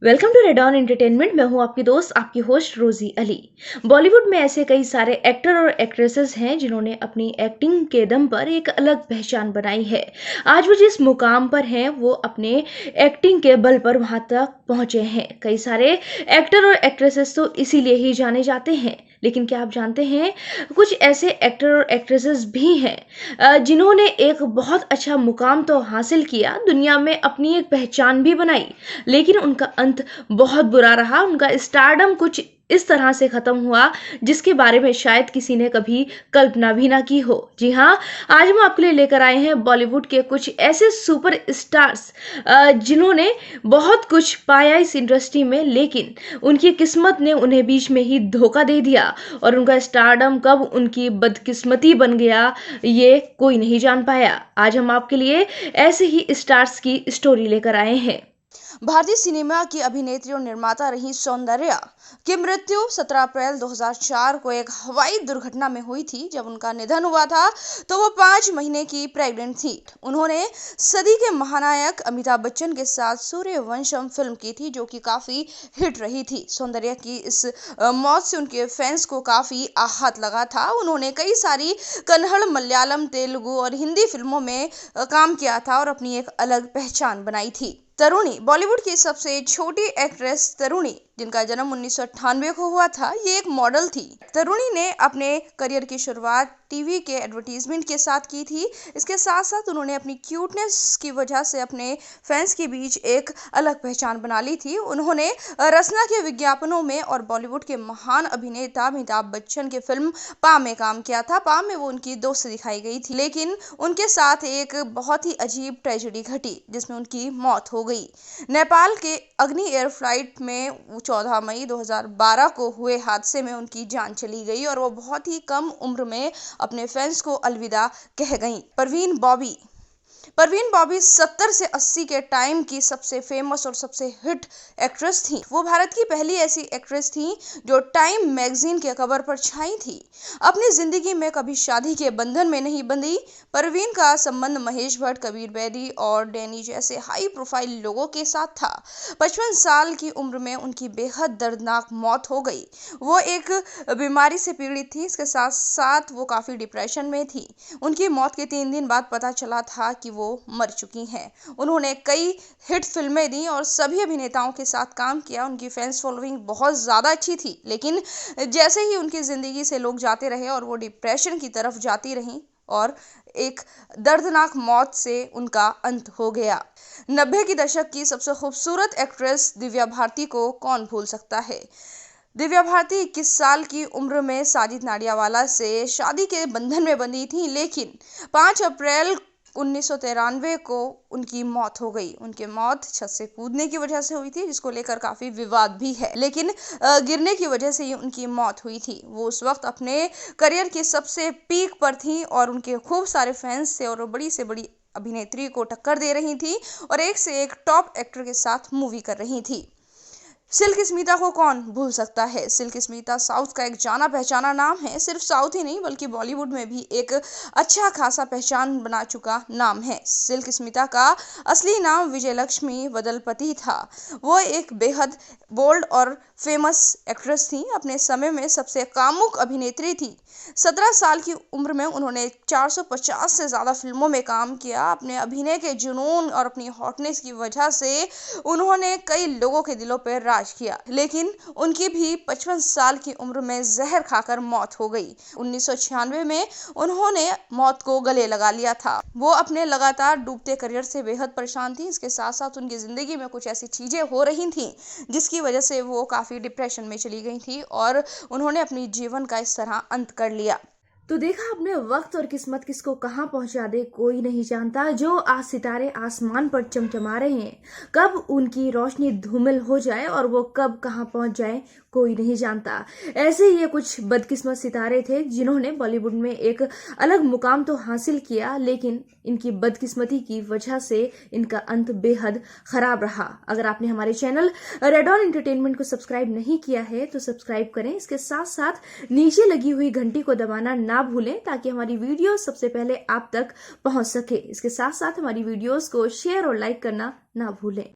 Welcome to red on entertainment. मैं हूं आपकी दोस्त, आपकी होस्ट रोजी अली। बॉलीवुड में ऐसे कई सारे एक्टर और एक्ट्रेसेस हैं जिन्होंने अपनी एक्टिंग के दम पर एक अलग पहचान बनाई है। आज वो जिस मुकाम पर हैं वो अपने एक्टिंग के बल पर वहां तक पहुंचे हैं। कई सारे एक्टर और एक्ट्रेसेस तो इसीलिए ही जाने जाते हैं, लेकिन क्या आप जानते हैं कुछ ऐसे एक्टर और एक्ट्रेसेस भी हैं जिन्होंने एक बहुत अच्छा मुकाम तो हासिल किया, दुनिया में अपनी एक पहचान भी बनाई, लेकिन उनका अंत बहुत बुरा रहा। उनका स्टारडम कुछ इस तरह से खत्म हुआ जिसके बारे में शायद किसी ने कभी कल्पना भी ना की हो। जी हाँ, आज हम आपके लिए लेकर आए हैं बॉलीवुड के कुछ ऐसे सुपर स्टार्स जिन्होंने बहुत कुछ पाया इस इंडस्ट्री में, लेकिन उनकी किस्मत ने उन्हें बीच में ही धोखा दे दिया और उनका स्टारडम कब उनकी बदकिस्मती बन गया ये कोई नहीं जान पाया। आज हम आपके लिए ऐसे ही स्टार्स की स्टोरी लेकर आए हैं। भारतीय सिनेमा की अभिनेत्री और निर्माता रही सौंदर्या की मृत्यु 17 अप्रैल 2004 को एक हवाई दुर्घटना में हुई थी। जब उनका निधन हुआ था तो वो 5 महीने की प्रेग्नेंट थी। उन्होंने सदी के महानायक अमिताभ बच्चन के साथ सूर्यवंशम फिल्म की थी, जो कि काफी हिट रही थी। सौंदर्या की इस मौत से उनके फैंस को काफी आहत लगा था। उन्होंने कई सारी कन्नड़, मलयालम, तेलुगु और हिंदी फिल्मों में काम किया था और अपनी एक अलग पहचान बनाई थी। तरुणी, बॉलीवुड की सबसे छोटी एक्ट्रेस तरुणी, जिनका जन्म 1998 को हुआ था, ये एक मॉडल थी। तरुणी ने अपने करियर की शुरुआत टीवी के एडवर्टीजमेंट के साथ की थी। इसके साथ साथ उन्होंने अपनी क्यूटनेस की वजह से अपने फैंस के बीच एक अलग पहचान बना ली थी। उन्होंने रसना के विज्ञापनों में और बॉलीवुड के महान अभिनेता अमिताभ बच्चन के फिल्म पा में काम किया था। पा में वो उनकी दोस्त दिखाई गई थी, लेकिन उनके साथ एक बहुत ही अजीब ट्रेजेडी घटी जिसमें उनकी मौत हो गई। नेपाल के अग्नि एयर फ्लाइट में 14 मई 2012 को हुए हादसे में उनकी जान चली गई और वो बहुत ही कम उम्र में अपने फैंस को अलविदा कह गईं। परवीन बॉबी 70 से 80 के टाइम की सबसे फेमस और सबसे हिट एक्ट्रेस थी। वो भारत की पहली ऐसी एक्ट्रेस थी जो टाइम मैगजीन के कवर पर छाई थी। अपनी जिंदगी में कभी शादी के बंधन में नहीं बंधी। परवीन का संबंध महेश भट्ट, कबीर बेदी और डैनी जैसे हाई प्रोफाइल लोगों के साथ था। 55 साल की उम्र में उनकी बेहद दर्दनाक मौत हो गई। वो एक बीमारी से पीड़ित थी, इसके साथ साथ वो काफी डिप्रेशन में थी। उनकी मौत के 3 दिन बाद पता चला था कि वो मर चुकी हैं। उन्होंने कई हिट फिल्में दी और सभी अभिनेताओं के साथ काम किया। उनकी फैंस फॉलोइंग बहुत ज्यादा अच्छी थी, लेकिन जैसे ही उनकी जिंदगी से लोग जाते रहे और वो डिप्रेशन की तरफ जाती रहीं और एक दर्दनाक मौत से उनका अंत हो गया। 90 की दशक की सबसे खूबसूरत एक्ट्रेस दिव्या भारती को कौन भूल सकता है। दिव्या भारती 21 साल की उम्र में साजिद नाडियावाला से शादी के बंधन में बंधी थी, लेकिन 5 अप्रैल 1993 को उनकी मौत हो गई। उनकी मौत छत से कूदने की वजह से हुई थी, जिसको लेकर काफी विवाद भी है, लेकिन गिरने की वजह से ही उनकी मौत हुई थी। वो उस वक्त अपने करियर की सबसे पीक पर थी और उनके खूब सारे फैंस थे और वो बड़ी से बड़ी अभिनेत्री को टक्कर दे रही थी और एक से एक टॉप एक्टर के साथ मूवी कर रही थी। सिल्क स्मिता को कौन भूल सकता है। सिल्क स्मिता साउथ का एक जाना पहचाना नाम है। सिर्फ साउथ ही नहीं बल्कि बॉलीवुड में भी एक अच्छा खासा पहचान बना चुका नाम है। सिल्क स्मिता का असली नाम विजयलक्ष्मी वदलपति था। वो एक बेहद बोल्ड और फेमस एक्ट्रेस थी। अपने समय में सबसे कामुक अभिनेत्री थी। 17 साल की उम्र में उन्होंने 450 से ज्यादा फिल्मों में काम किया। अपने अभिनय के जुनून और अपनी हॉटनेस की वजह से उन्होंने कई लोगों के दिलों पर राज किया, लेकिन उनकी भी 55 साल की उम्र में जहर खाकर मौत हो गई। 1996 में उन्होंने मौत को गले लगा लिया था। वो अपने लगातार डूबते करियर से बेहद परेशान थी। इसके साथ साथ उनकी जिंदगी में कुछ ऐसी चीजें हो रही थी जिसकी वजह से वो काफी डिप्रेशन में चली गई थी और उन्होंने अपनी जीवन का इस तरह अंत कर लिया। तो देखा आपने, वक्त और किस्मत किसको कहाँ पहुंचा दे कोई नहीं जानता। जो आज सितारे आसमान पर चमचमा रहे हैं, कब उनकी रोशनी धूमिल हो जाए और वो कब कहाँ पहुंच जाए कोई नहीं जानता। ऐसे ही ये कुछ बदकिस्मत सितारे थे जिन्होंने बॉलीवुड में एक अलग मुकाम तो हासिल किया, लेकिन इनकी बदकिस्मती की वजह से इनका अंत बेहद खराब रहा। अगर आपने हमारे चैनल रेड ऑन एंटरटेनमेंट को सब्सक्राइब नहीं किया है तो सब्सक्राइब करें। इसके साथ साथ नीचे लगी हुई घंटी को दबाना ना भूलें ताकि हमारी वीडियो सबसे पहले आप तक पहुंच सके। इसके साथ साथ हमारी वीडियोस को शेयर और लाइक करना ना भूलें।